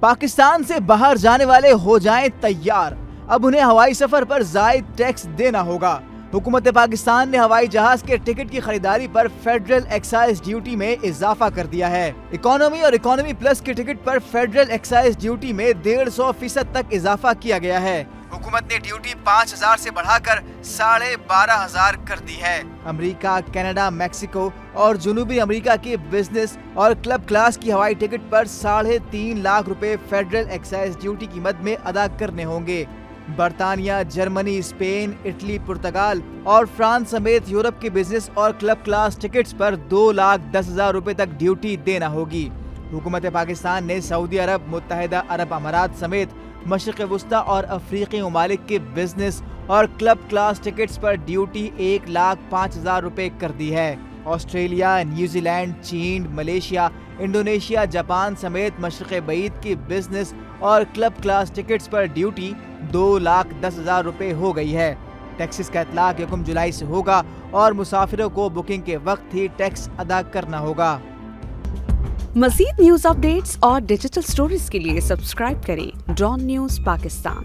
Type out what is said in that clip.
پاکستان سے باہر جانے والے ہو جائیں تیار، اب انہیں ہوائی سفر پر زائد ٹیکس دینا ہوگا۔ حکومت پاکستان نے ہوائی جہاز کے ٹکٹ کی خریداری پر فیڈرل ایکسائز ڈیوٹی میں اضافہ کر دیا ہے۔ اکانومی اور اکانومی پلس کے ٹکٹ پر فیڈرل ایکسائز ڈیوٹی میں 150% تک اضافہ کیا گیا ہے۔ حکومت نے ڈیوٹی 5,000 سے بڑھا کر 12,500 کر دی ہے۔ امریکہ، کینیڈا، میکسیکو اور جنوبی امریکہ کے بزنس اور کلب کلاس کی ہوائی ٹکٹ پر 3.5 لاکھ روپے فیڈرل ایکسائز ڈیوٹی کی مد میں ادا کرنے ہوں گے۔ برطانیہ، جرمنی، اسپین، اٹلی، پرتگال اور فرانس سمیت یورپ کے بزنس اور کلب کلاس ٹکٹس پر 2,10,000 روپے تک ڈیوٹی دینا ہوگی۔ حکومت پاکستان نے سعودی عرب، متحدہ عرب امارات سمیت مشرق وسطیٰ اور افریقی ممالک کے بزنس اور کلب کلاس ٹکٹس پر ڈیوٹی 1,05,000 روپے کر دی ہے۔ آسٹریلیا، نیوزی لینڈ، چین، ملیشیا، انڈونیشیا، جاپان سمیت مشرق بعید کی بزنس اور کلب کلاس ٹکٹس پر ڈیوٹی 2,10,000 روپے ہو گئی ہے۔ ٹیکسز کا اطلاق 1 جولائی سے ہوگا اور مسافروں کو بکنگ کے وقت ہی ٹیکس ادا کرنا ہوگا۔ مزید نیوز اپ ڈیٹس اور ڈیجیٹل سٹوریز کے لیے سبسکرائب کریں ڈان نیوز پاکستان۔